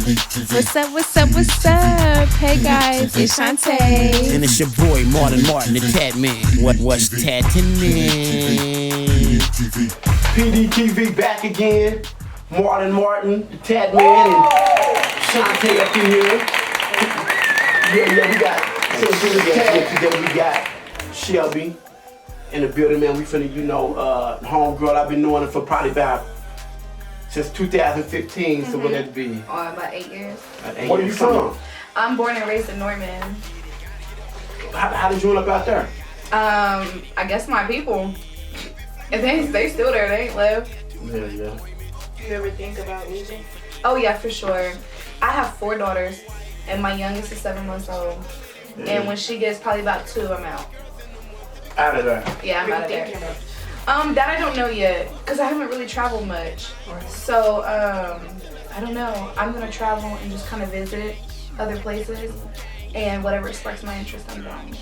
What's up, what's up, what's up? Hey guys, it's Shantae. And it's your boy Martin, the Tat Man. What's tatting man? P.D.T.V back again. Martin, the Tat Man, and Shantae up in here. Yeah, we got today we got Shelby in the building, man. We finna, homegirl. I've been knowing her for probably about since 2015. So what that be? About 8 years. Where are you from? I'm born and raised in Norman. How did you end up out there? I guess my people. And they still there. They ain't left. Yeah. You ever think about leaving? Oh yeah, for sure. I have 4 daughters, and my youngest is 7 months old. Yeah. And when she gets probably about 2, I'm out. Out of there. Yeah, I'm out of there. That I don't know yet, cause I haven't really traveled much. So I don't know. I'm gonna travel and just kind of visit other places, and whatever sparks my interest, I'm going.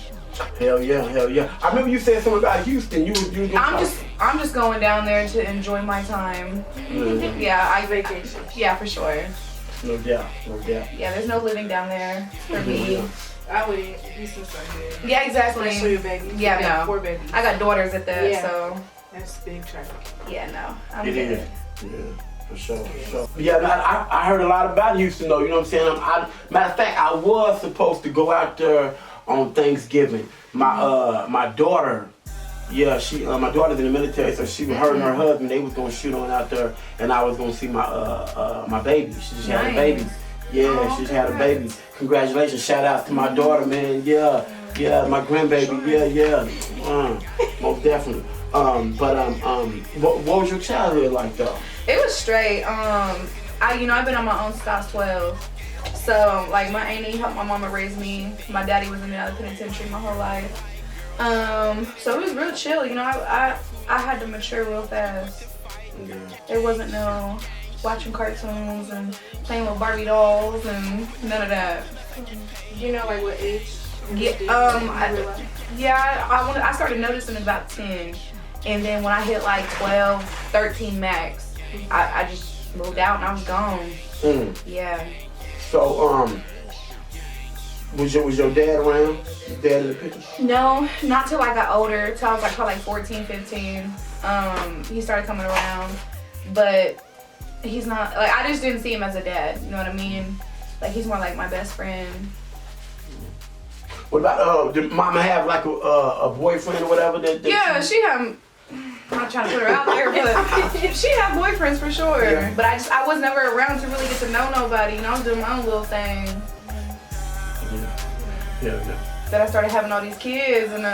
Hell yeah. I remember you said something about Houston. I'm just going down there to enjoy my time. Mm-hmm. Yeah, vacation. Yeah, for sure. No doubt. Yeah, there's no living down there for me. I would. Houston's so good. Yeah, exactly. Especially your baby. Yeah, no. 4 babies. I got daughters at that, so. That's big traffic. Yeah, no. I'm It good. is. Yeah, for sure. Yeah, man, I heard a lot about Houston though. You know what I'm saying? Matter of fact, I was supposed to go out there on Thanksgiving. My daughter. Yeah, my daughter's in the military, so her and her husband, they was gonna shoot on out there, and I was gonna see my baby. She just had a baby. Yeah, she just had a baby. Congratulations, shout out to my daughter, man. Yeah, my grandbaby. Yeah. Most definitely. What was your childhood like though? It was straight. I've been on my own since I was 12. So like my auntie helped my mama raise me. My daddy was in and out of penitentiary my whole life. So it was real chill. I had to mature real fast. Yeah. There wasn't no watching cartoons and playing with Barbie dolls and none of that. Do you know like what age? I started noticing about 10, and then when I hit like 12, 13 max, I just moved out and I was gone. Yeah. So was your dad around? Your dad in the picture? No, not till I got older, till I was probably 14, 15. He started coming around, but he's not, like, I just didn't see him as a dad, you know what I mean? Like, he's more like my best friend. What about, did mama have like a boyfriend or whatever? Yeah, she had, I'm not trying to put her out there, but she had boyfriends for sure. Yeah. But I was never around to really get to know nobody, I was doing my own little thing. Yeah. Then I started having all these kids, and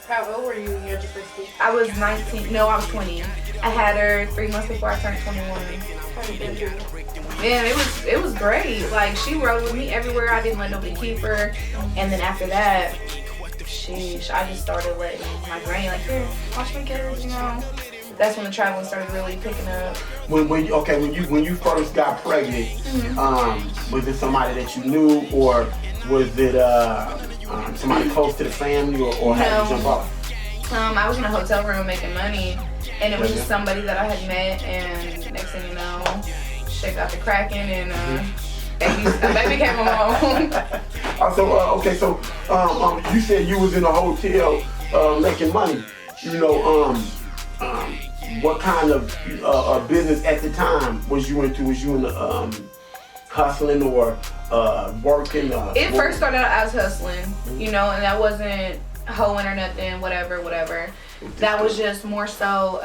How old were you when you had your first kid? I was 19, no, I was 20. I had her 3 months before I turned 21. Man, it was great. Like, she rode with me everywhere. I didn't let nobody keep her. And then after that, sheesh, I just started letting my granny, like, here, watch my kids, That's when the traveling started really picking up. When you first got pregnant, was it somebody that you knew, or was it somebody close to the family, or how did you jump off? I was in a hotel room making money, and it was just somebody that I had met, and next thing you know, shit got to cracking, and baby came along. So you said you was in a hotel making money. What kind of business at the time was you into? Was you in the hustling or working? It first started out as hustling, and that wasn't hoeing or nothing, whatever. That was just more so,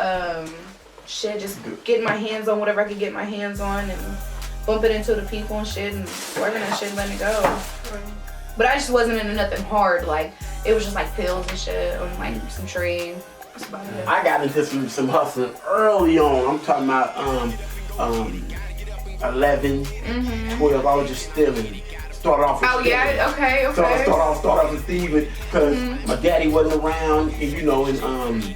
just getting my hands on whatever I could get my hands on and bumping into the people and shit and working that shit and letting it go. But I just wasn't into nothing hard. Like, it was just like pills and shit and like some trade. That's about it. I got into some hustling early on. I'm talking about 11, 12. I was just stealing. Started off with stealing. Yeah, okay. Start off with thieving because my daddy wasn't around, and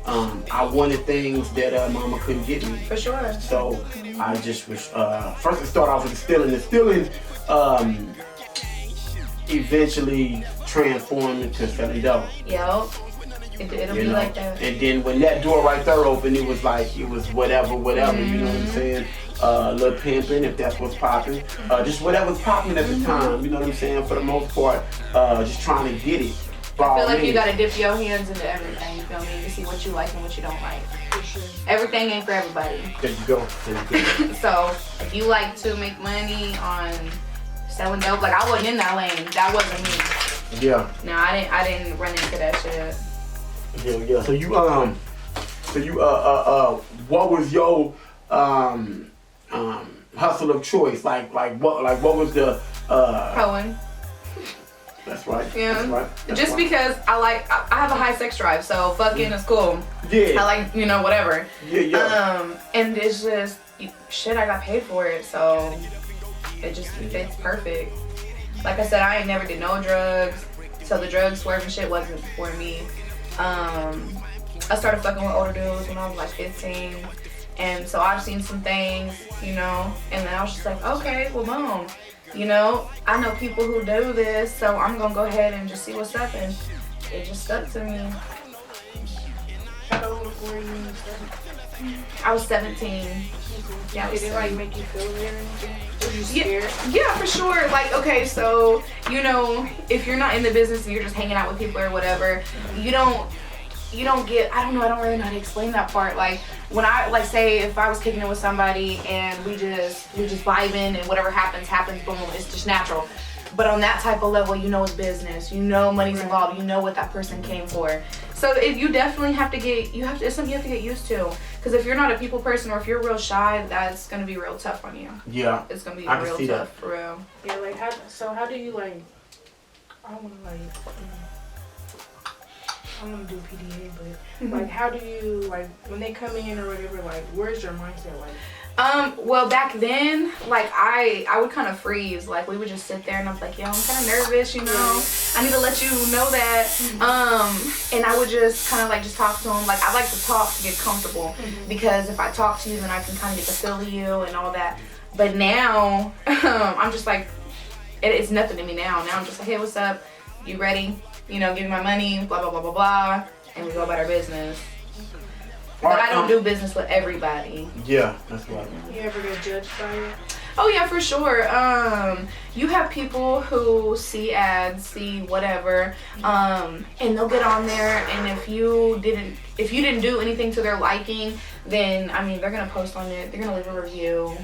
I wanted things that mama couldn't get me. For sure. So I just was first to start off with the stealing. The stealing eventually transformed into selling dope. Yep. It'll be like that. And then when that door right there opened, it was whatever, you know what I'm saying? little pimping if that's what's popping. Just whatever's popping at the time, you know what I'm saying? For the most part, just trying to get it. I feel like you gotta dip your hands into everything, you feel me? To see what you like and what you don't like. For sure. Everything ain't for everybody. There you go. So, if you like to make money on selling dope, like I wasn't in that lane. That wasn't me. Yeah. No, I didn't run into that shit. Yeah. So what was your hustle of choice? Like what was the Cohen. That's right. Yeah. That's right. That's Just right. because I have a high sex drive, so fucking is cool. Yeah. I like, whatever. Yeah. And it's just shit, I got paid for it, so it just fits perfect. Like I said, I ain't never did no drugs, so the drug swerving shit wasn't for me. I started fucking with older dudes when I was like 15, and so I've seen some things, and then I was just like, okay, well, boom. I know people who do this, so I'm gonna go ahead and just see what's up, and it just stuck to me. How old were you when you started? I was 17. Yeah, Did it like make you feel weird or anything? Were you scared? Yeah, for sure. Like, okay, so, if you're not in the business and you're just hanging out with people or whatever, you don't get, I don't really know how to explain that part. Like, when I, say, if I was kicking it with somebody and we just vibing and whatever happens, boom, it's just natural. But on that type of level, it's business. Money's involved. You know what that person came for. So you definitely have to get, it's something you have to get used to. Because if you're not a people person or if you're real shy, that's going to be real tough on you. Yeah. It's going to be I real can see tough, that. for real. Yeah, like how do you like, I don't want to do P.D.T.V, but like how do you, like when they come in or whatever, like where's your mindset like? Well, back then, like I would kind of freeze. Like we would just sit there and I'm like, yo, I'm kind of nervous, I need to let you know that. And I would just kind of like just talk to them. Like I like to talk to get comfortable because if I talk to you, then I can kind of get the feel of you and all that. But now, I'm just like, it's nothing to me now. Now I'm just like, hey, what's up? You ready? Give me my money, blah, blah, blah, blah, blah. And we go about our business. But I don't do business with everybody. Yeah, that's right. You ever get judged by it? Oh yeah, for sure. You have people who see ads, see whatever, and they'll get on there, and if you didn't do anything to their liking, then they're gonna post on it. They're gonna leave a review.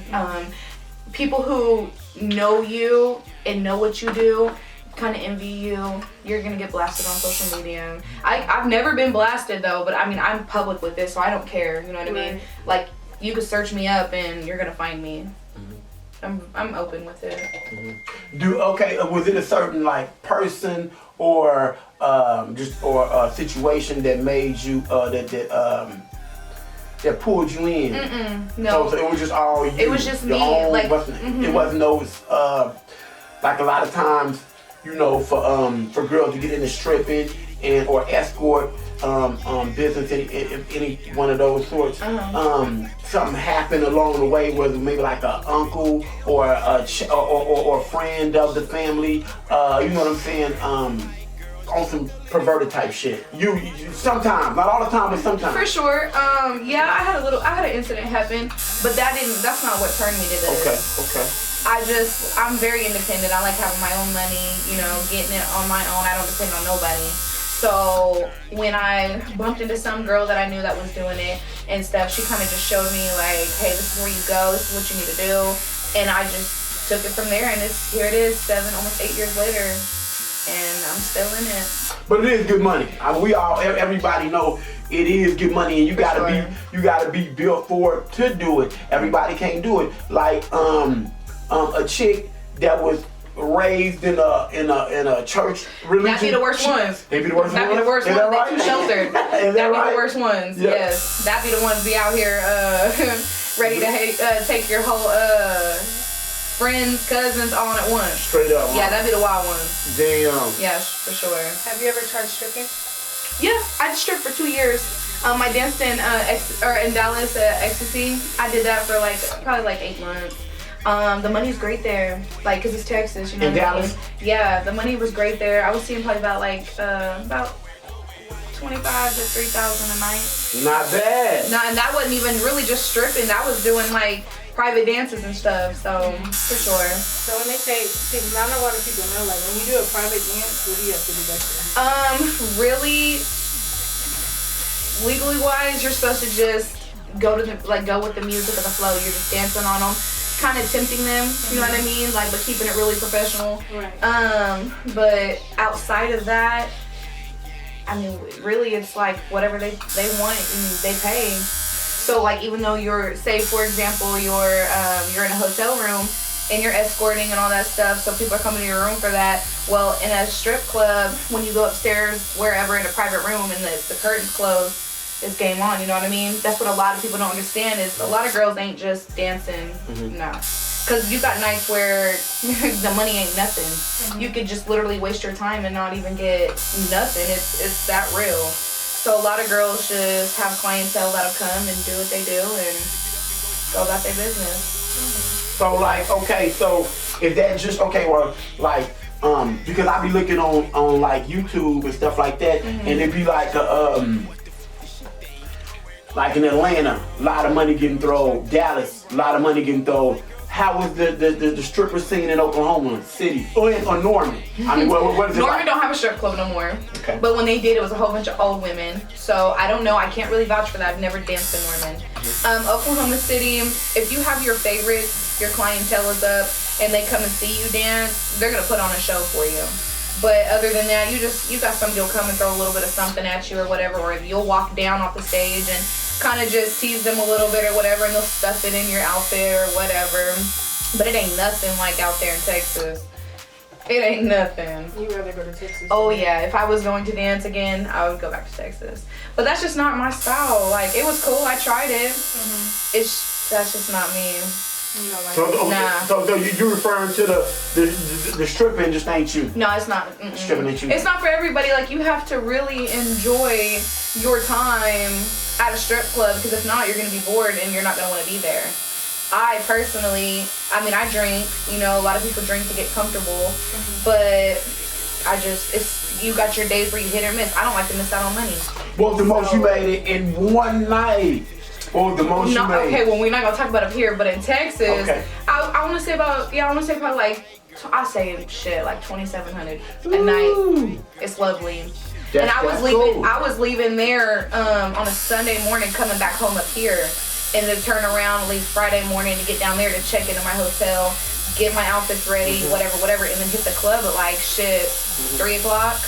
People who know you and know what you do kind of envy you. You're gonna get blasted on social media. I've never been blasted though, but I'm public with this, so I don't care. You know what I mean? Like you could search me up and you're gonna find me. I'm open with it. Was it a certain person or a situation that made you that pulled you in? No. So it was just all you. It was just me. It wasn't those like a lot of times, for girls to get into stripping or escort business, any one of those sorts. Something happened along the way, whether maybe like an uncle or a friend of the family. You know what I'm saying? On some perverted type shit. You sometimes, not all the time, but sometimes. For sure. Yeah, I had an incident happen, but that's not what turned me to this. Okay. I'm very independent. I like having my own money, getting it on my own. I don't depend on nobody. So when I bumped into some girl that I knew that was doing it and stuff, she kind of just showed me like, hey, this is where you go, this is what you need to do. And I just took it from there, and here it is, almost 8 years later, and I'm still in it. But it is good money. Everybody know it is good money, and you gotta be built for it to do it. Everybody can't do it. Like a chick that was raised in a church religion. That'd be the worst ones. They be the worst ones. That'd be the worst ones. They too sheltered. That'd be the worst ones. Yeah. Yes. That'd be the ones be out here ready to take your whole friends, cousins on at once. Straight up. Yeah, that'd be the wild ones. Damn. Yes, for sure. Have you ever tried stripping? Yeah, I stripped for 2 years. I danced in Dallas at Ecstasy. I did that for probably 8 months. The money's great there, cause it's Texas, In Dallas? Yeah, the money was great there. I was seeing probably about 25 to 3,000 a night. Not bad. No, and that wasn't even really just stripping. That was doing private dances and stuff. So for sure. So when they say, see, not a lot of people know, like when you do a private dance, what do you have to do back there? Really, legally wise, you're supposed to just go with the music of the flow. You're just dancing on them, kind of tempting them. You know what I mean? Like, but keeping it really professional. Right. But outside of that, I mean, really, it's like whatever they want and they pay. So like, even though you're, say for example, you're in a hotel room and you're escorting and all that stuff, so people are coming to your room for that. Well, in a strip club, when you go upstairs, wherever, in a private room and the curtains closed, it's game on. You know what I mean? That's what a lot of people don't understand, is a lot of girls ain't just dancing. No. Because you got nights where the money ain't nothing. You could just literally waste your time and not even get nothing. It's that real. So a lot of girls just have clientele that'll come and do what they do and go about their business. So like, okay, so if that just, okay, well, like, because I be looking on like YouTube and stuff like that, and it'd be like in Atlanta, a lot of money getting thrown. Dallas, a lot of money getting thrown. How was the stripper scene in Oklahoma City or Norman? I mean, what is it Norman like? don't have a strip club no more. Okay. But when they did, it was a whole bunch of old women. So I don't know. I can't really vouch for that. I've never danced in Norman. Oklahoma City, if you have your favorites, your clientele is up, and they come and see you dance, they're gonna put on a show for you. But other than that, you got somebody who'll come and throw a little bit of something at you or whatever, or if you'll walk down off the stage and kind of just tease them a little bit or whatever, and they'll stuff it in your outfit or whatever. But it ain't nothing like out there in Texas. It ain't nothing. You rather go to Texas? Oh yeah, if I was going to dance again, I would go back to Texas. But that's just not my style. Like, it was cool, I tried it. That's just not me. You know, like, Nah. So you referring to the stripping just ain't you? No, it's not. Stripping ain't you? It's not for everybody. Like, you have to really enjoy your time at a strip club, because if not, you're gonna be bored and you're not gonna want to be there. I personally, I mean, I drink. You know, a lot of people drink to get comfortable, but you got your days where you hit or miss. I don't like to miss out on money. What was the most you made it in one night? What was the most you made? Okay, well, we're not gonna talk about up here, but in Texas, Okay. I want to say about like, I say shit like 2,700 a night. It's lovely. And I was leaving there on a Sunday morning, coming back home up here, and then turn around and leave Friday morning to get down there to check into my hotel, get my outfits ready, whatever, and then hit the club at like 3 o'clock.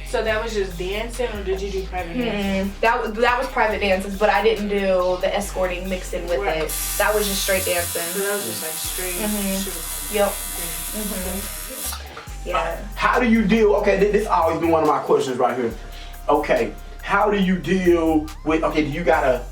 So that was just dancing, or did you do private dances? That was private dances, but I didn't do the escorting mixed in with it. That was just straight dancing. So that was just like straight. Yep. Yeah. How do you deal? Okay, this always been one of my questions right here. Okay, how do you deal with? Okay, do you gotta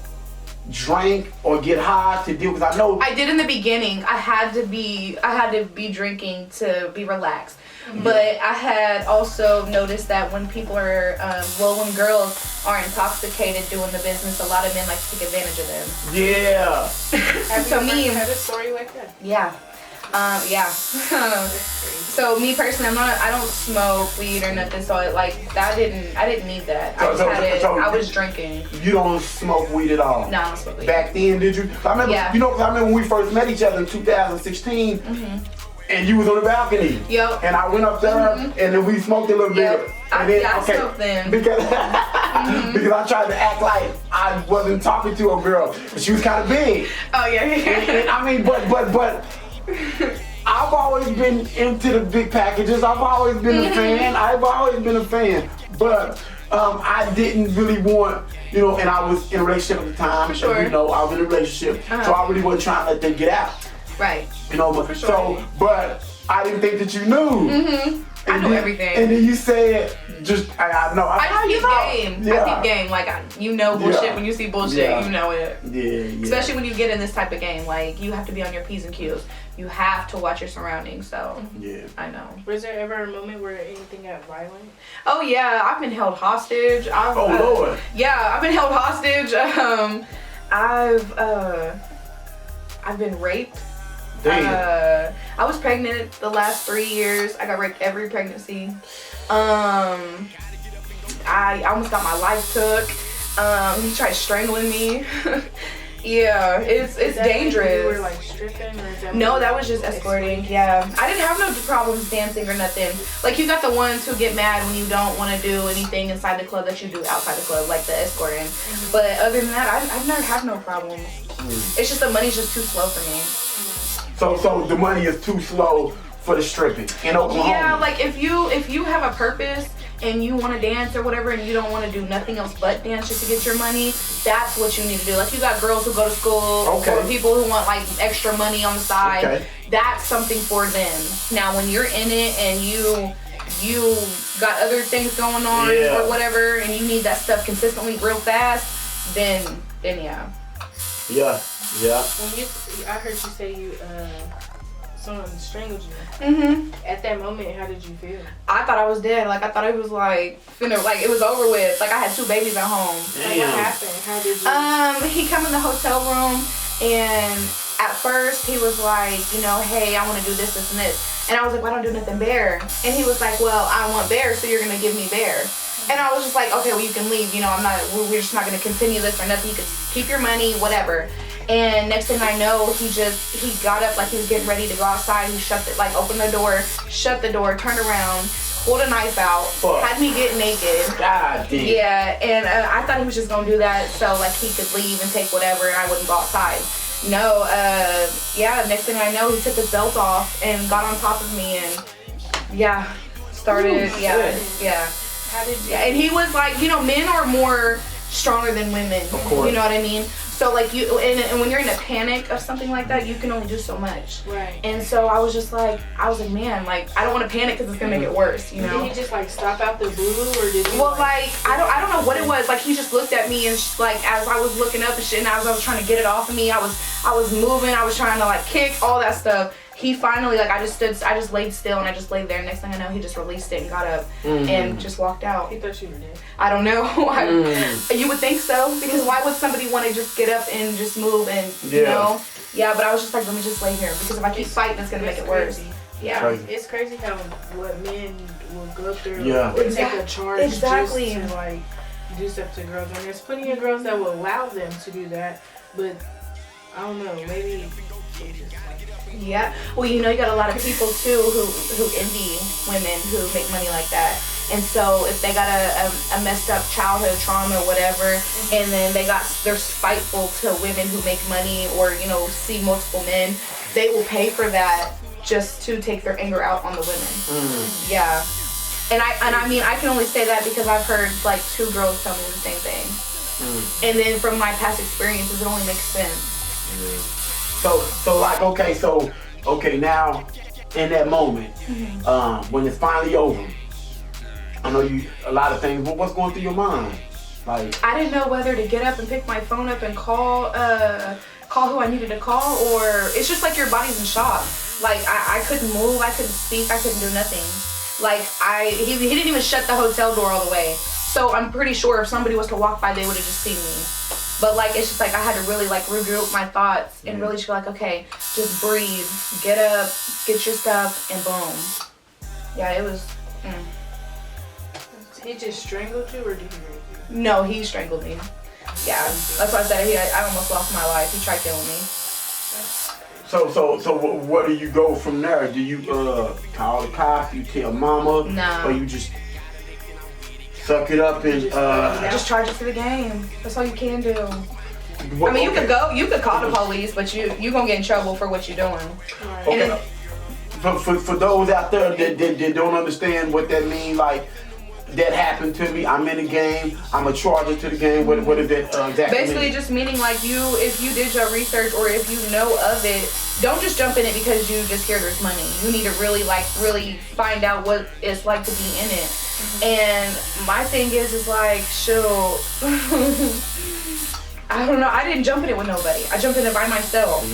drink or get high to deal? Because I know I did in the beginning. I had to be drinking to be relaxed. But I had also noticed that when people are, when girls are intoxicated doing the business, a lot of men like to take advantage of them. Yeah. Have you ever had a story like that? Yeah. Yeah. So me personally, I don't smoke weed or nothing. So I didn't need that. I just had it. I was drinking. You don't smoke weed at all? No, I don't smoke weed. Back then, did you? I remember. Yeah. You know, I remember when we first met each other in 2016. And you was on the balcony. Yep. And I went up there and then we smoked a little bit. And then, I smoked then. Because I tried to act like I wasn't talking to a girl, but she was kind of big. Oh yeah. And I mean, but I've always been into the big packages. I've always been a fan. I've always been a fan. But I didn't really want, you know, and I was in a relationship at the time. For sure. And, you know, I was in a relationship. So I really wasn't trying to let them get out. Right. You know, but sure. but I didn't think that you knew. I know everything. And then you said, I know. I peep game. Yeah. I peep game. Like, you know bullshit when you see bullshit. You know it. Yeah. Especially when you get in this type of game. Like, you have to be on your P's and Q's. You have to watch your surroundings. So, yeah. I know. Was there ever a moment where anything got violent? Oh, yeah. I've been held hostage. Lord. Yeah, I've been held hostage. I've been raped. Damn. I was pregnant the last 3 years. I got raped every pregnancy. I almost got my life took. He tried strangling me. Yeah, it's dangerous. You were like stripping, or is that No, that was just escorting. Yeah, I didn't have no problems dancing or nothing. Like you got the ones who get mad when you don't want to do anything inside the club that you do outside the club, like the escorting. But other than that, I've never had no problems. It's just the money's just too slow for me. So the money is too slow for the stripping in Oklahoma. Yeah, like if you have a purpose and you want to dance or whatever, and you don't want to do nothing else but dance just to get your money, that's what you need to do. Like you got girls who go to school, or people who want like extra money on the side. That's something for them. Now when you're in it and you got other things going on or whatever, and you need that stuff consistently real fast, then yeah. Yeah. When I heard you say someone strangled you. At that moment, how did you feel? I thought I was dead. Like I thought it was like it was over with. Like I had 2 babies at home. Like, what happened? How did you? He come in the hotel room, and at first he was like, hey, I want to do this, and this. And I was like, well, I don't do nothing bear. And he was like, well, I want bear, so you're gonna give me bear. And I was just like, okay, well, you can leave. We're just not gonna continue this or nothing. You can keep your money, whatever. And next thing I know, he got up like he was getting ready to go outside. He opened the door, shut the door, turned around, pulled a knife out, had me get naked. God damn. Yeah, and I thought he was just gonna do that so like he could leave and take whatever and I wouldn't go outside. No, next thing I know, he took his belt off and got on top of me and started, yeah. How did you? Yeah, and he was like, men are more stronger than women. Of course. You know what I mean? So like and when you're in a panic of something like that, you can only do so much. Right. And so I was like, man, like I don't want to panic because it's gonna make it worse, Did he just like stop out the blue, or did you? Well, like I don't know what it was. Like he just looked at me and like as I was looking up and shit, and as I was trying to get it off of me, I was moving, I was trying to like kick, all that stuff. He finally, like, I just laid still and I just laid there. Next thing I know, he just released it and got up and just walked out. He thought you were dead. I don't know. You would think so, because why would somebody want to just get up and just move and, you know? Yeah, but I was just like, let me just lay here, because if I keep fighting, it's going to make it worse. Yeah. It's crazy how what men will go through and take a charge just to, like, do stuff to girls. And there's plenty of girls that will allow them to do that, but I don't know, maybe they just yeah. Well, you got a lot of people too who envy women who make money like that. And so if they got a messed up childhood trauma or whatever, and then they're spiteful to women who make money or, see multiple men, they will pay for that just to take their anger out on the women. Yeah. And I mean, I can only say that because I've heard like 2 girls tell me the same thing. And then from my past experiences, it only makes sense. So like, okay, now in that moment, when it's finally over, I know a lot of things, but what's going through your mind? Like, I didn't know whether to get up and pick my phone up and call who I needed to call, or it's just like your body's in shock. Like I couldn't move, I couldn't speak, I couldn't do nothing. Like he didn't even shut the hotel door all the way. So I'm pretty sure if somebody was to walk by, they would have just seen me. But like, it's just like I had to really like regroup my thoughts and really just be like, okay, just breathe, get up, get your stuff, and boom. Yeah, it was. He just strangled you, or did he rape you? No, he strangled me. Yeah, that's why I said I almost lost my life. He tried killing me. So where do you go from there? Do you call the cops? You tell mama? No. Or you just suck it up and just charge it to the game. That's all you can do. What, I mean, you could call the police, but you gonna get in trouble for what you're doing. Okay. For those out there that don't understand what that means, like, that happened to me, I'm in the game, I'm a charger to the game, what does that exactly Basically mean? just meaning like if you did your research or if you know of it, don't just jump in it because you just hear there's money. You need to really find out what it's like to be in it. And my thing is like, shoot, I don't know, I didn't jump in it with nobody. I jumped in it by myself.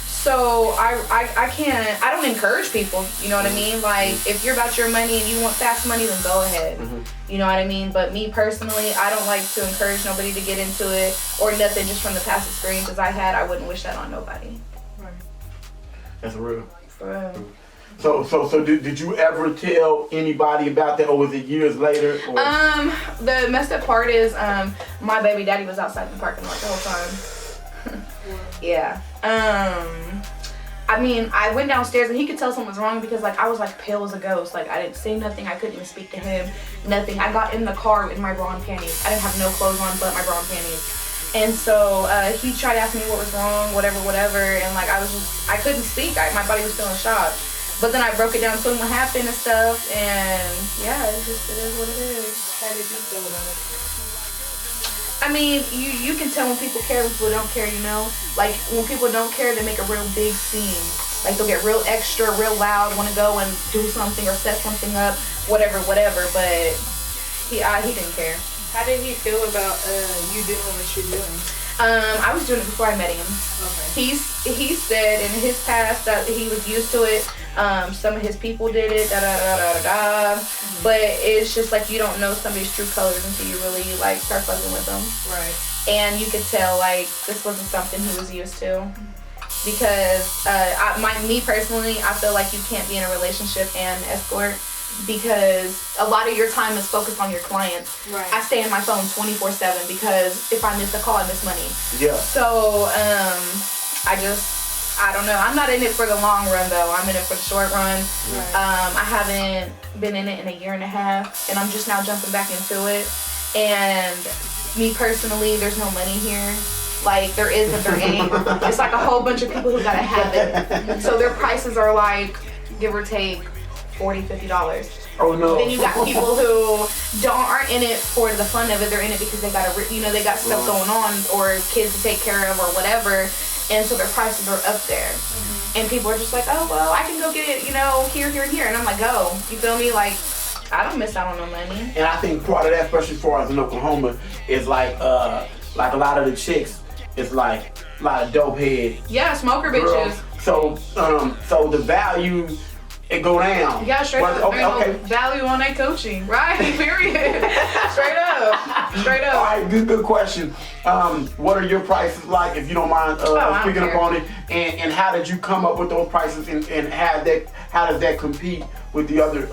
So I don't encourage people, you know what I mean? Like, if you're about your money and you want fast money, then go ahead. You know what I mean? But me personally, I don't like to encourage nobody to get into it or nothing just from the past experiences I had. I wouldn't wish that on nobody. Right. That's real. For real. So did you ever tell anybody about that, or was it years later? Or? The messed up part is my baby daddy was outside the parking lot the whole time. Yeah. I mean, I went downstairs and he could tell something was wrong because like I was like pale as a ghost. Like I didn't say nothing. I couldn't even speak to him. Nothing. I got in the car in my bra and panties. I didn't have no clothes on but my bra and panties. And so he tried to ask me what was wrong, whatever. And like I couldn't speak. My body was still in shock. But then I broke it down, told him what happened and stuff. And yeah, it is what it is. How did you feel about it? I mean, you can tell when people care, when people don't care, you know? Like, when people don't care, they make a real big scene. Like, they'll get real extra, real loud, want to go and do something or set something up, whatever. But he didn't care. How did he feel about you doing what you're doing? I was doing it before I met him. Okay. He said in his past that he was used to it. Some of his people did it, but it's just like you don't know somebody's true colors until you really like start fucking with them. Right. And you could tell like this wasn't something he was used to, because me personally, I feel like you can't be in a relationship and escort because a lot of your time is focused on your clients. Right. I stay on my phone 24/7 because if I miss a call, I miss money. Yeah. So I don't know. I'm not in it for the long run though. I'm in it for the short run. Right. I haven't been in it in a year and a half, and I'm just now jumping back into it. And me personally, there's no money here. Like there is, but there ain't. It's like a whole bunch of people who gotta have it. So their prices are like, give or take, $40, $50. Oh no. Then you got people who aren't in it for the fun of it. They're in it because they got they got stuff going on or kids to take care of or whatever. And so their prices are up there. Mm-hmm. And people are just like, oh, well, I can go get it, here, and here. And I'm like, go. You feel me? Like, I don't miss out on no money. And I think part of that, especially for us in Oklahoma, is like a lot of the chicks, it's like a lot of dope head. Yeah, smoker girls. bitches. So the value, it go down. Yeah, straight up. Okay. No value on that coaching. Right, period. Straight up. All right, good question. What are your prices like, if you don't mind speaking up on it? And how did you come up with those prices, and how does that compete with the other?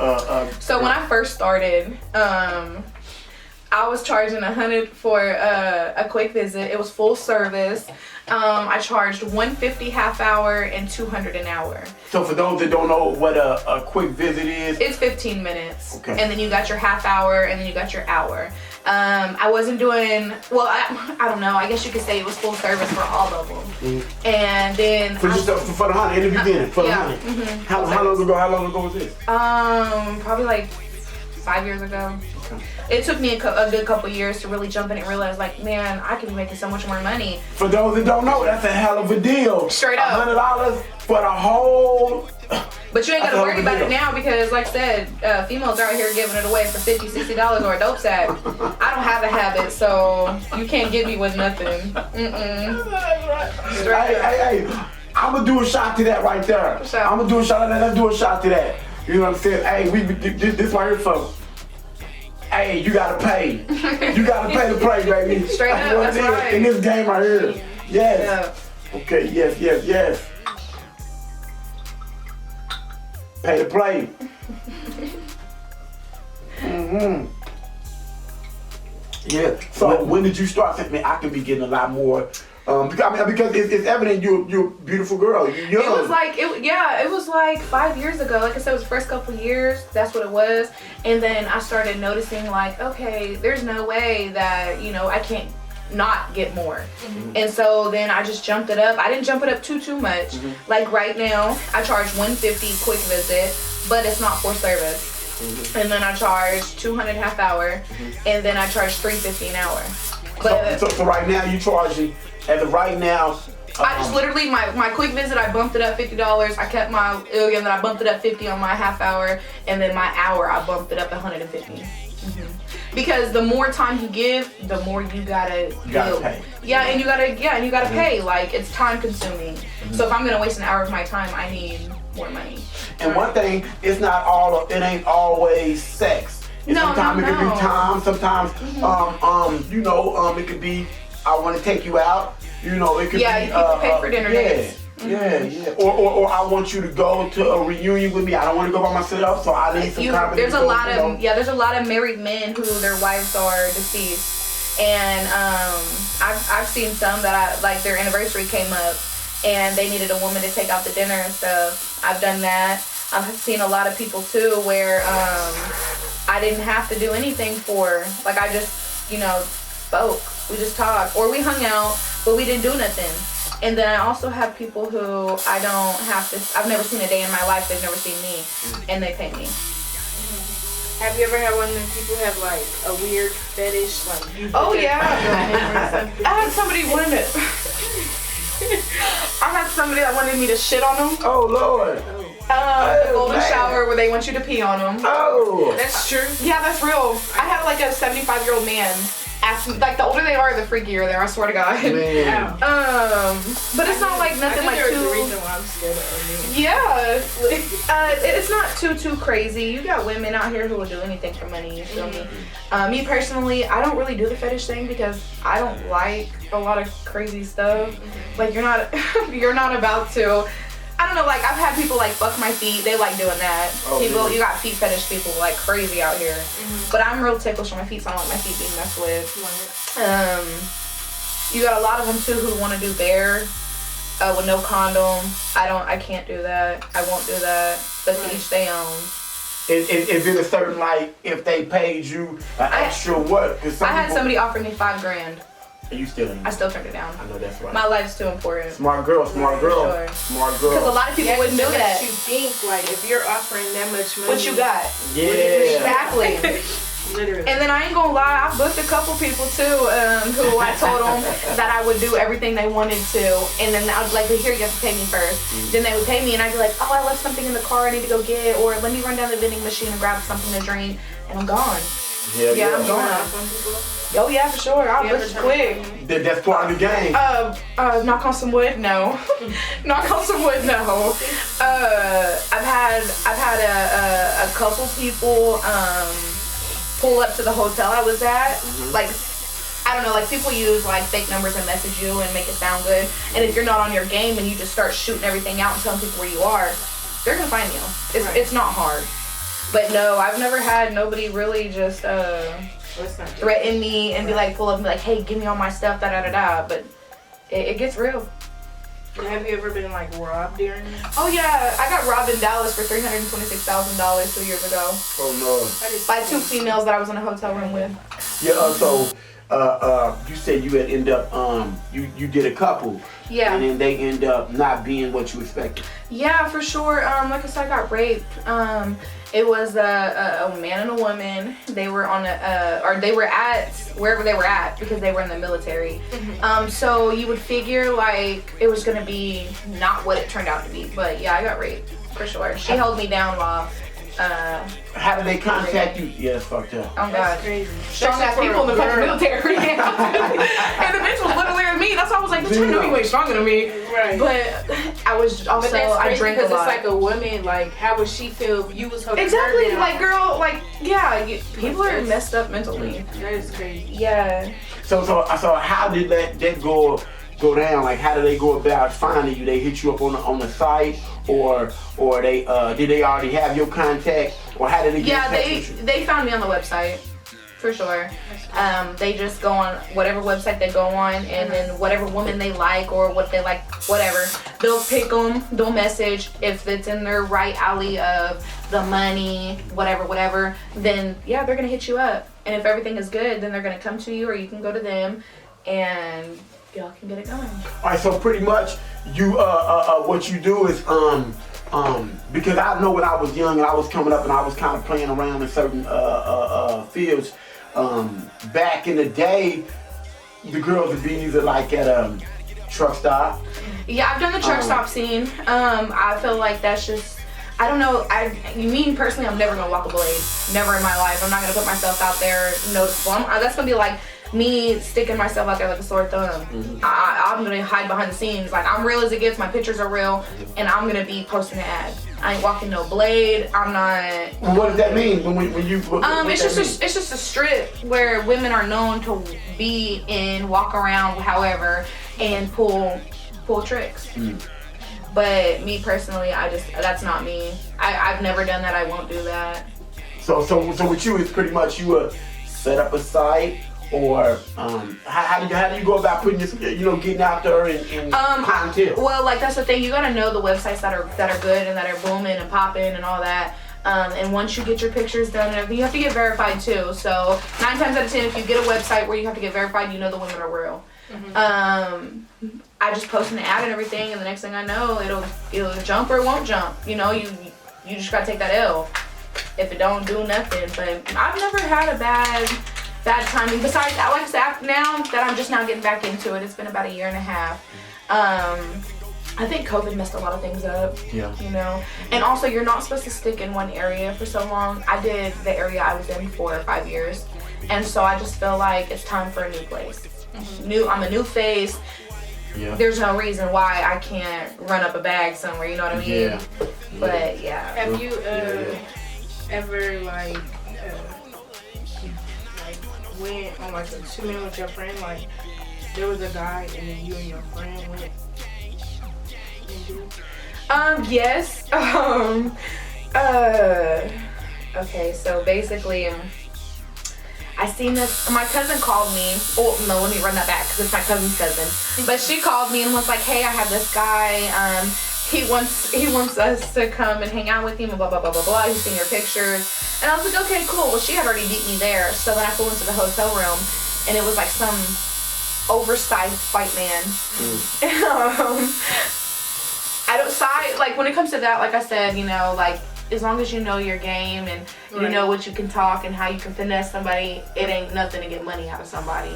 So when I first started, I was charging $100 for a quick visit. It was full service. I charged $150 half hour and $200 an hour. So for those that don't know what a quick visit is, it's 15 minutes. Okay. And then you got your half hour, and then you got your hour. I wasn't doing, well, I don't know. I guess you could say it was full service for all of them. Mm-hmm. And then for the honey in the beginning, for the honey. Mm-hmm. How long ago was this? Probably like 5 years ago. Okay. It took me a good couple years to really jump in and realize, like, man, I could be making so much more money. For those that don't know, that's a hell of a deal. Straight up. $100 for the whole. But you ain't gotta worry about it now because, like I said, females are out here giving it away for $50, $60 or a dope sack. I don't have a habit, so you can't get me with nothing. Hey, I'm gonna do a shot to that right there. I'm gonna do a shot to that. Let's do a shot to that. You know what I'm saying? Hey, this right here, folks. Hey, you gotta pay. You gotta pay to play, baby. Straight up, that's right. In this game right here. Yes. Yeah. Okay, yes. Pay to play. Mm-hmm. Yeah. So when did you start thinking, I can be getting a lot more? Because it's evident you're a beautiful girl. You're young. It was like 5 years ago. Like I said, it was the first couple of years. That's what it was. And then I started noticing, like, okay, there's no way that I can't not get more. Mm-hmm. And so then I just jumped it up. I didn't jump it up too much. Mm-hmm. Like right now, I charge $150 quick visit, but it's not for service. Mm-hmm. And then I charge $200 half hour, and then I charge $350 an hour. But so right now you charging, as of right now. I just literally my quick visit, I bumped it up $50. I kept my and then I bumped it up $50 on my half hour, and then my hour I bumped it up $150. Mm-hmm. Because the more time you give, the more you gotta pay. Yeah, and you gotta pay. Like, it's time consuming. Mm-hmm. So if I'm gonna waste an hour of my time, I need more money. And one thing, it ain't always sex. Sometimes it could be time. Sometimes it could be, I want to take you out. It could be. Yeah, you can pay for dinner dates. Yeah. Or I want you to go to a reunion with me. I don't want to go by myself, so I need some company. There's a lot of married men who their wives are deceased, And I've seen some that like their anniversary came up and they needed a woman to take out the dinner and stuff. I've done that. I've seen a lot of people too where I didn't have to do anything for. Like I just, spoke. We just talked. Or we hung out, but we didn't do nothing. And then I also have people who I've never seen a day in my life, they've never seen me, and they pay me. Have you ever had one of them people have like a weird fetish? Like you Oh yeah. I had somebody that wanted me to shit on them. Oh Lord. The golden shower where they want you to pee on them. Oh. That's true. Yeah, that's real. I had like a 75-year-old man ask me, like the older they are, the freakier they are, I swear to God. Man. But it's not like nothing like there's too. a reason why I'm scared of me. Yeah, it's not too crazy. You got women out here who will do anything for money. You feel me? Me personally, I don't really do the fetish thing because I don't like a lot of crazy stuff. Like you're not about to. I don't know, like I've had people like fuck my feet. They like doing that. Oh, People, really? you got feet fetish people like crazy out here. But I'm real ticklish on my feet, so I don't like my feet being messed with. You got a lot of them too who want to do bare with no condom. I can't do that. I won't do that. But to each their own. Is it a certain, like, if they paid you an extra what? I had somebody offer me $5,000. You still in? I still turned it down. I know that's right. My life's too important. Smart girl. Sure. Smart girl. Because a lot of people wouldn't do that. You think like if you're offering that much money, What you got? Yeah. Exactly. Literally. And then I ain't gonna lie, I booked a couple people too, who I told them that I would do everything they wanted to, and then I was like, but here, you have to pay me first. Then they would pay me, and I'd be like, oh, I left something in the car, I need to go get it, or let me run down the vending machine and grab something to drink, and I'm gone. Yeah, I'm gone. Oh yeah, for sure. I'll book it quick. That's part of the game. Knock on some wood, no. Knock on some wood, no. I've had a couple people pull up to the hotel I was at. Like, I don't know, like people use like fake numbers and message you and make it sound good. And if you're not on your game and you just start shooting everything out and telling people where you are, they're gonna find you. It's not hard. But no, I've never had nobody really just threaten me and be like, pull up and be like, hey, give me all my stuff, da-da-da-da. But it gets real. Have you ever been like robbed during this? Oh yeah, I got robbed in Dallas for $326,000 2 years ago. Oh no. By two females that I was in a hotel room with. Yeah. So, you said you had end up you did a couple. Yeah. And then they end up not being what you expected. Yeah, for sure. Like I said, I got raped. It was a man and a woman. They were on or they were at wherever they were at because they were in the military. So you would figure like it was gonna be not what it turned out to be. But yeah, I got raped for sure. She held me down while. How did they contact you? Yeah, it's fucked up. Oh God. That's crazy. Strong ass people in the fucking military. And the bitch was littler than me. That's why I was like, bitch, I know you ain't stronger than me. Right. But I was also, I drank a lot. It's like a woman, like, how would she feel if you was holding Exactly, her down? like, girl, like, yeah, people are messed up mentally. That is crazy. Yeah. So how did that go down? Like, how did they go about finding you? They hit you up on the site, or they did they already have your contact, or how did they get in touch with you? They found me on the website, for sure. They just go on whatever website they go on, and then whatever woman they like or what they like, whatever, they'll pick them, they'll message. If it's in their right alley of the money, whatever, then yeah, they're gonna hit you up. And if everything is good, then they're gonna come to you, or you can go to them, and y'all can get it going. All right, so pretty much you what you do is because I know when I was young and I was coming up and I was kind of playing around in certain fields. Back in the day, the girls would be either like at a truck stop. Yeah, I've done the truck stop scene. I feel like that's just, I don't know. You mean personally, I'm never gonna walk a blade. Never in my life. I'm not gonna put myself out there noticeable. That's gonna be like me sticking myself out there like a sore thumb. I'm gonna hide behind the scenes. Like, I'm real as it gets. My pictures are real, and I'm gonna be posting an ad. I ain't walking no blade. I'm not. Well, what does that mean when you? It's just a strip where women are known to be in, walk around, however, and pull tricks. But me personally, that's not me. I've never done that. I won't do that. So with you, it's pretty much you set up a site, or how do you go about putting this, getting out there and content? Well, like that's the thing. You gotta know the websites that are good and that are booming and popping and all that. And once you get your pictures done and everything, you have to get verified too. So 9 times out of 10, if you get a website where you have to get verified, you know the women are real. I just post an ad and everything, and the next thing I know, it'll jump or it won't jump. You just gotta take that L if it don't do nothing. But I've never had a bad timing. Besides, like I said, now that I'm just now getting back into it, it's been about 1.5 years. I think COVID messed a lot of things up. Yeah. And also you're not supposed to stick in one area for so long. I did the area I was in for 5 years, and so I just feel like it's time for a new place. I'm a new face. Yeah. There's no reason why I can't run up a bag somewhere, you know what I mean? Yeah. But yeah. Have you ever like went on like a 2-man with your friend? Like there was a guy and then you and your friend went and do? Yes. Okay, so basically I seen this, my cousin called me. Oh, no, let me run that back because it's my cousin's cousin. But she called me and was like, hey, I have this guy. He wants us to come and hang out with him and blah, blah, blah, blah, blah. He's seen your pictures. And I was like, okay, cool. Well, she had already beat me there. So then I flew into the hotel room and it was like some oversized white man. I don't side, like when it comes to that, like I said, like as long as you know your game and you know what you can talk and how you can finesse somebody, it ain't nothing to get money out of somebody.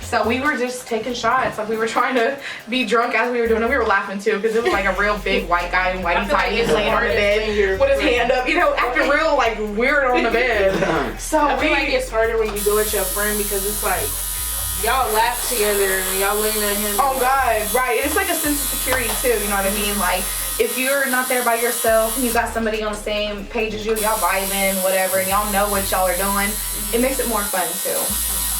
So we were just taking shots, like we were trying to be drunk as we were doing it. We were laughing too because it was like a real big white guy in whitey tighties laying on the bed with his hand up, acting real like weird on the bed. So I feel like it's harder when you go with your friend because it's like y'all laugh together and y'all looking at him. Oh God, right. It's like a sense of security too, you know what I mean? Like if you're not there by yourself and you got somebody on the same page as you, y'all vibing, whatever, and y'all know what y'all are doing, it makes it more fun too.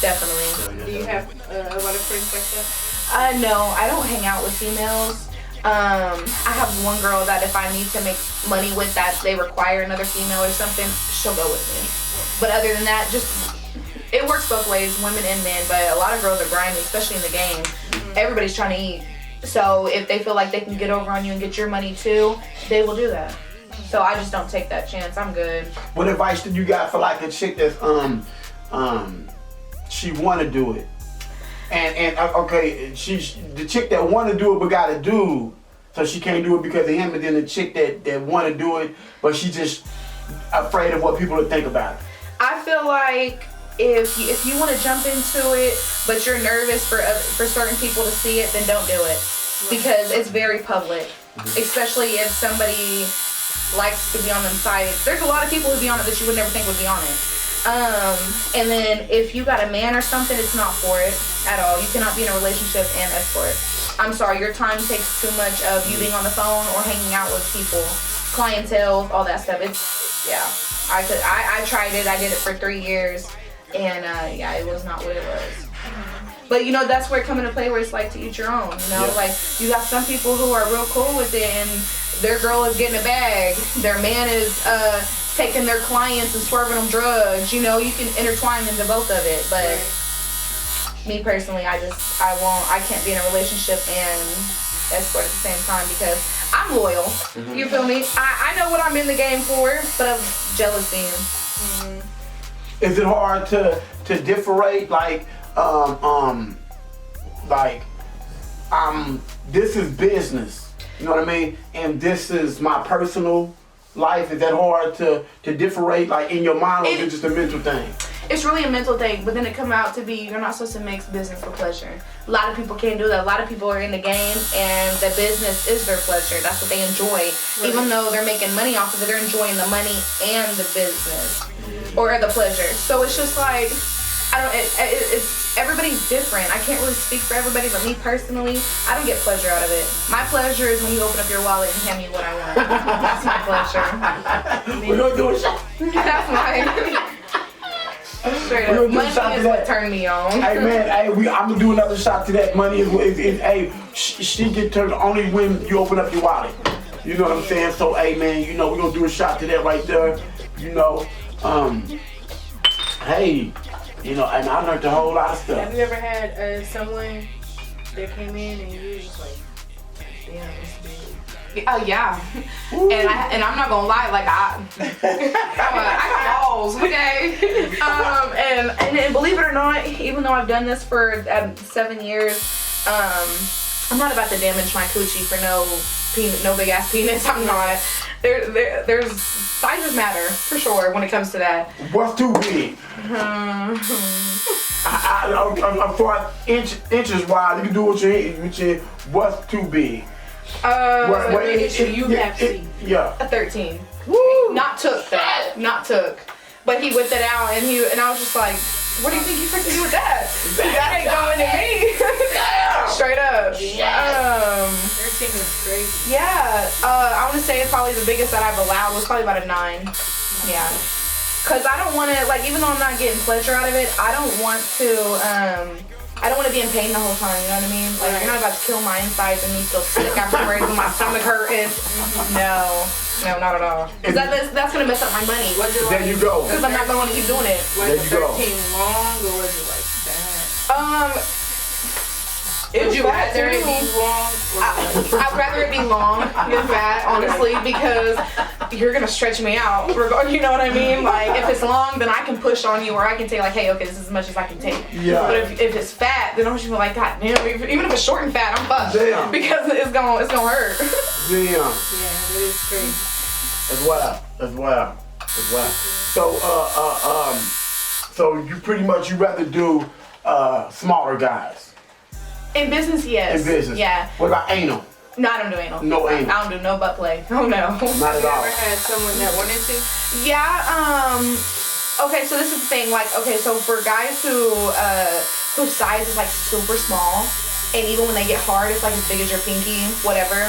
Definitely. Do you have a lot of friends like that? No, I don't hang out with females. I have one girl that if I need to make money with that, they require another female or something, she'll go with me. But other than that, it works both ways, women and men, but a lot of girls are grimy, especially in the game. Everybody's trying to eat. So if they feel like they can get over on you and get your money too, they will do that. So I just don't take that chance. I'm good. What advice did you got for like a chick that's she want to do it, and okay, she's the chick that want to do it but got a dude, so she can't do it because of him, and then the chick that want to do it but she just afraid of what people will think about it. I feel like if you want to jump into it but you're nervous for certain people to see it, then don't do it because it's very public, especially if somebody likes to be on them sites. There's a lot of people who be on it that you would never think would be on it. And then if you got a man or something, it's not for it at all. You cannot be in a relationship and escort. I'm sorry, your time takes too much of you being on the phone or hanging out with people, clientele, all that stuff. I tried it. I did it for 3 years, and it was not what it was. But that's where it come into play, where it's like to each your own. Like you got some people who are real cool with it, and their girl is getting a bag, their man is taking their clients and swerving them drugs. You can intertwine into both of it. But me personally, I can't be in a relationship and escort at the same time because I'm loyal. You feel me? I know what I'm in the game for, but I'm jealousy. Is it hard to differentiate this is business, you know what I mean, and this is my personal life? Is that hard to differentiate, like in your mind, or is it just a mental thing? It's really a mental thing, but then it come out to be you're not supposed to mix business with pleasure. A lot of people can't do that. A lot of people are in the game and the business is their pleasure. That's what they enjoy. Right. Even though they're making money off of it, they're enjoying the money and the business or the pleasure. So it's just like, it's everybody's different. I can't really speak for everybody, but me personally, I don't get pleasure out of it. My pleasure is when you open up your wallet and hand me what I want. That's my pleasure. We're gonna do a shot. That's mine. Straight up. Money is what turned me on. Hey man, I'm gonna do another shot to that. Money is she get turned only when you open up your wallet. You know what I'm saying? So hey man, we're gonna do a shot to that right there. Hey, You know, and I learned a whole lot of stuff. Have you ever had someone that came in and you were just like, damn, it's big? Oh yeah, and I'm not gonna lie, like I got balls, okay. And believe it or not, even though I've done this for 7 years, I'm not about to damage my coochie for no big ass penis. I'm not. There's sizes matter for sure when it comes to that. What's too big? I'm for inches wide. You can do what you what's too big? You have seen. Yeah. A 13. Woo! Not took. But he whipped it out and I was just like, what do you think you freaking do with that? That ain't going to me. Straight up. 13 is crazy. Yeah. I want to say it's probably the biggest that I've allowed was probably about a 9. Yeah. Cause I don't want to, like, even though I'm not getting pleasure out of it, I don't want to be in pain the whole time, you know what I mean? Like, you're not about to kill my insides and me feel sick afterwards and my stomach hurting. No, not at all. Cause that's gonna mess up my money. There you go. Cause I'm not gonna want to keep doing it. Was it 13 long or was it like that? Would you rather it be long? I'd rather it be long than fat, honestly, because you're gonna stretch me out. You know what I mean? Like, if it's long, then I can push on you, or I can say like, hey, okay, this is as much as I can take. Yeah. But if it's fat, then I'm just like, God damn, even if it's short and fat, I'm fucked. Damn. Because it's gonna hurt. Damn. Yeah, that is crazy. As well. So you pretty much you rather do smaller guys. In business, yes. In business. Yeah. What about anal? No, I don't do anal. No anal. I don't do no butt play. Oh no. Not Have at you all. ever had someone that wanted to? Yeah, okay, so this is the thing, like, okay, so for guys whose size is like super small, and even when they get hard, it's like as big as your pinky, whatever.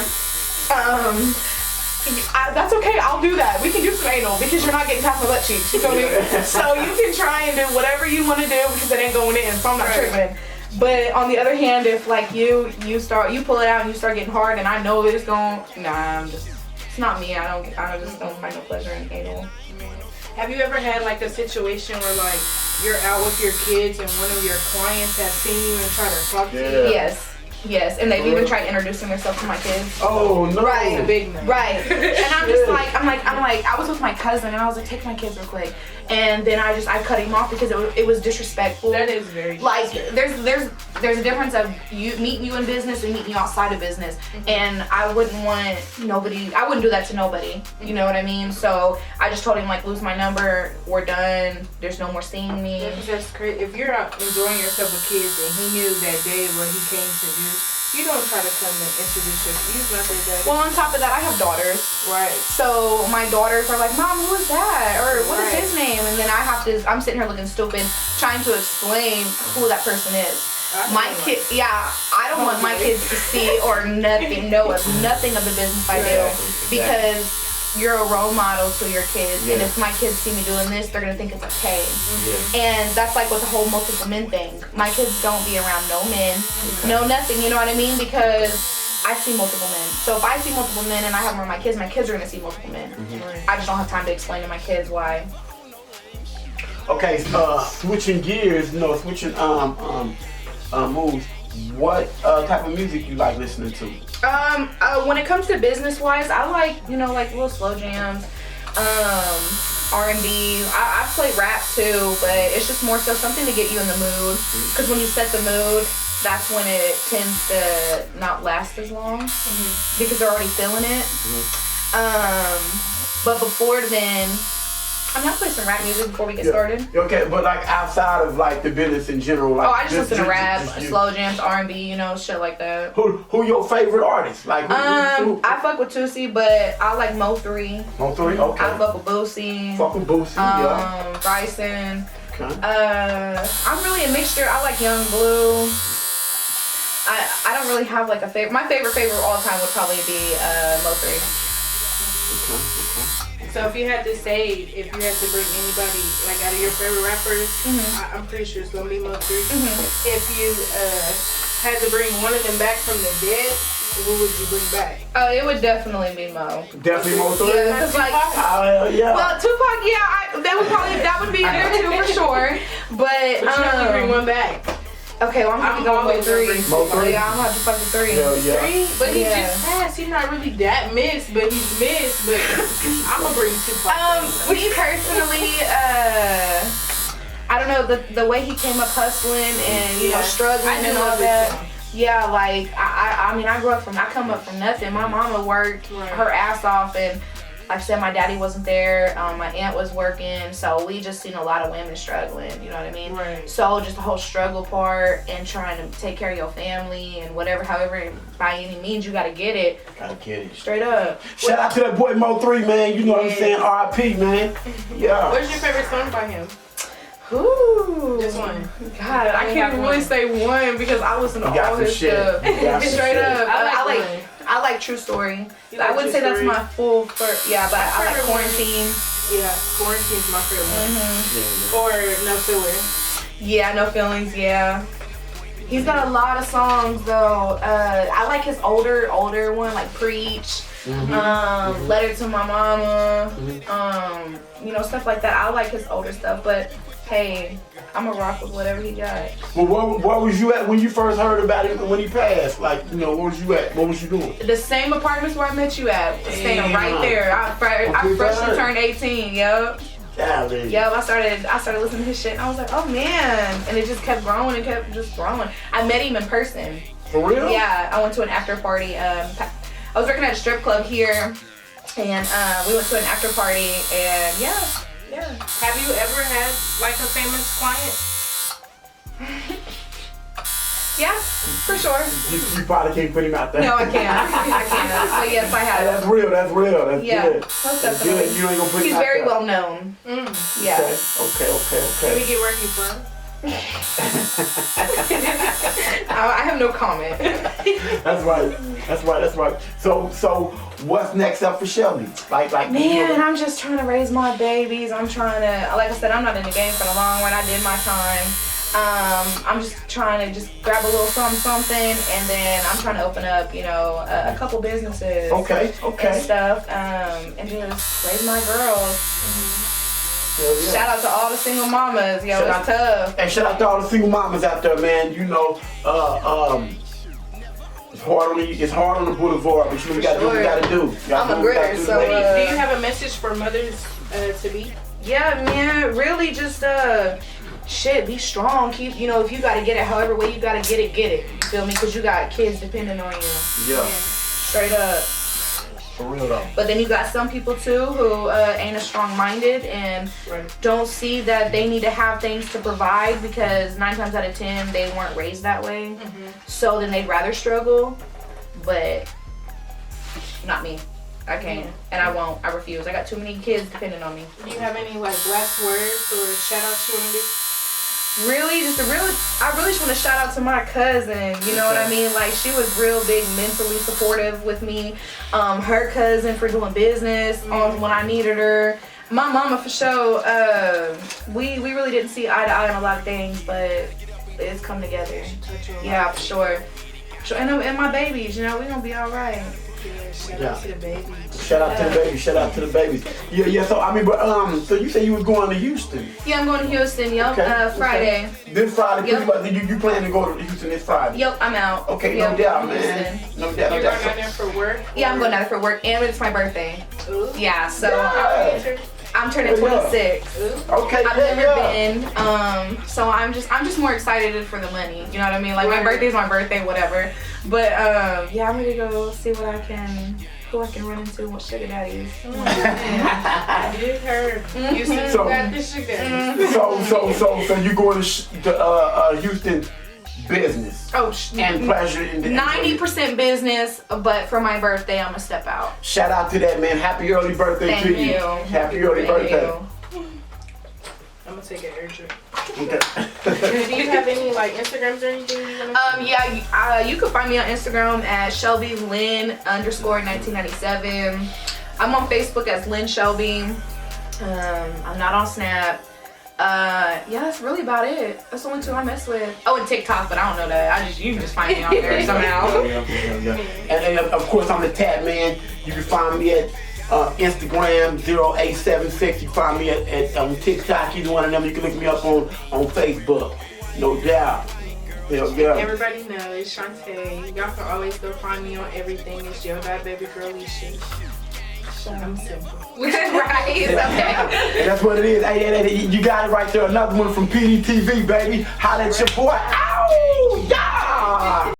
That's okay, I'll do that. We can do some anal because you're not getting past my butt cheeks. You feel me? So you can try and do whatever you want to do because it ain't going in, so I'm not tripping. But on the other hand, if like you pull it out and you start getting hard, and I know it's going, it's not me. I just don't find no pleasure in anal. Have you ever had like a situation where like you're out with your kids and one of your clients has seen you and try to talk to you? Yes, and they've even tried introducing themselves to my kids. Oh no! Right, It's a big no. right. And I'm just like, I was with my cousin and I was like, take my kids real quick, and then I cut him off because it was disrespectful. That is very like there's a difference of meeting you in business and meeting you outside of business, and I wouldn't do that to nobody. You know what I mean? So I just told him like, lose my number, we're done. There's no more seeing me. Yeah, 'cause that's crazy. If you're out enjoying yourself with kids and he knew that day what he came to do, you don't try to come and introduce yourself. He's not their daddy. Well, on top of that, I have daughters. Right. So my daughters are like, Mom, who is that? Or what is his name? And then I'm sitting here looking stupid, trying to explain who that person is. My kid, I don't want my kids to see or know of nothing of the business I do, because you're a role model to your kids, and if my kids see me doing this, they're gonna think it's okay. And that's like with the whole multiple men thing. My kids don't be around no men, no nothing, you know what I mean? Because I see multiple men. So if I see multiple men and I have them around my kids are gonna see multiple men. I just don't have time to explain to my kids why. Okay, switching gears, switching moves. What type of music you like listening to? When it comes to business wise, I like, like little slow jams, R&B. I play rap too, but it's just more so something to get you in the mood. Because when you set the mood, that's when it tends to not last as long because they're already feeling it. But before then, I'm gonna play some rap music before we get started. Okay, but like outside of like the business in general, like I just listen to rap, slow jams, R&B, shit like that. Who your favorite artist? Like who? I fuck with Tusi, but I like Mo3. Mo3, okay. I fuck with Boosie. Fuck with Boosie, Bryson. Okay. I'm really a mixture. I like Young Blue. I don't really have like a favorite. My favorite of all time would probably be Mo3. So if you had to bring anybody like out of your favorite rappers, I'm pretty sure it's gonna be Mo3. If you had to bring one of them back from the dead, who would you bring back? Oh, it would definitely be Mo. Definitely Mo 3? Yeah, 'cause like, yeah. well, Tupac, yeah, that would be there too for sure. But you only bring one back. Okay, well, I'm gonna go with 3. Mo 3? Yeah, I'm gonna have to fuck with 3. Hell yeah. 3? But he Yeah. just passed. He's not really that missed, but he's missed. But I'm gonna bring Tupac. Me personally, I don't know, the way he came up hustling and, you know, struggling and all that. Yeah, like, I mean, I come up from nothing. My mama worked her ass off, and like I said, my daddy wasn't there. My aunt was working, so we just seen a lot of women struggling, you know what I mean? Right. So just the whole struggle part and trying to take care of your family and whatever, however, by any means, you gotta get it. Gotta get it. Straight up. Shout out to that boy Mo 3, man. You know what I'm saying? R.I.P., man. Yeah. What's your favorite song by him? Ooh. Just one. God, I can't really say one because I listen to all his stuff. Straight up. I like True Story. I wouldn't say that's my full first, but I like Quarantine. Yeah, Quarantine's my favorite one. Or No Filler. Yeah, No Feelings, yeah. He's got a lot of songs though. I like his older one, like Preach, Letter to My Mama, you know, stuff like that. I like his older stuff, but hey, I'm a rock with whatever he got. Well, where was you at when you first heard about him when he passed? Like, you know, where was you at? What was you doing? The same apartments where I met you at, staying right there. I freshly turned 18. Yep. Yep. I started listening to his shit, and I was like, oh man, and it just kept growing and kept just growing. I met him in person. For real? Yeah. I went to an after party. I was working at a strip club here, and we went to an after party, and yeah. Have you ever had like a famous client? Yeah, for sure. You probably can't put him out there. No, I can't. But yes, I have. That's real. That's good. Most That's definitely. good. You ain't gonna put He's him out very there. well known. Yeah. Okay. Can we get where he's from? I have no comment. That's right. So what's next up for Shelby? Like Man, I'm just trying to raise my babies. I'm trying to, like I said, I'm not in the game for the long run. I did my time. I'm just trying to just grab a little something, and then I'm trying to open up, you know, a couple businesses. Okay. And stuff, and just raise my girls. Yeah. Shout out to all the single mamas. Yo, it's tough. And shout out to all the single mamas out there, man. You know, it's hard on the boulevard, but you know, we gotta do what we gotta do. I'm a gritter, so do you have a message for mothers to be? Yeah, man, really just shit, be strong. Keep, you know, if you gotta get it however way you gotta get it. You feel me? Because you got kids depending on you. Yeah. Straight up. For real though. But then you got some people too who ain't as strong-minded and don't see that they need to have things to provide because 9 times out of 10 they weren't raised that way. So then they'd rather struggle, but not me. I can't, and I won't. I refuse. I got too many kids depending on me. Do you have any like last words or shout outs you want to do? Really, I really just want to shout out to my cousin. You know what I mean? Like, she was real big mentally supportive with me. Her cousin for doing business when I needed her. My mama for sure. We really didn't see eye to eye on a lot of things, but it's come together. Yeah, for sure. And my babies, you know, we gonna be all right. Shout out to the babies. Shout out to the babies. Yeah. So I mean, but so you say you was going to Houston? Yeah, I'm going to Houston. Yep. Okay. Friday. Okay. This Friday. Yep. Pretty much, you plan to go to Houston this Friday? Yep, I'm out. Okay, yep, no doubt, man. No doubt. You're going down there for work? Yeah, I'm going down there for work, and it's my birthday. Ooh. Yeah, so Yeah. I'm turning 26. Okay. I've never been. So I'm just more excited for the money. You know what I mean? Like my birthday's my birthday, whatever. But yeah, I'm ready to go see who I can run into with sugar daddies. You heard. Houston got this sugar daddies. So you going to Houston business? Oh, and pleasure in the 90% business, but for my birthday, I'm gonna step out. Shout out to that, man. Happy early birthday Thank to you. you. Happy early birthday. I'm gonna take an air drink. Okay. Do you have any like Instagrams or anything you wanna Yeah, you can find me on Instagram at Shelby Lynn _1997. I'm on Facebook as Lynn Shelby. I'm not on Snap. Yeah, that's really about it. That's the only two I mess with. Oh, and TikTok, but I don't know that. You can just find me on there somehow. Yeah. And of course, I'm the Tat Man. You can find me at Instagram 0876. You find me at on TikTok. Either one of them. You can look me up on Facebook. No doubt. Yeah. Everybody knows Shantae. Y'all can always go find me on everything. It's Yo Bad Baby Girl Isha. I'm simple. Right, okay. And that's what it is. Hey, you got it right there. Another one from P.D.T.V, baby. Holla at your boy. Ow! Yeah!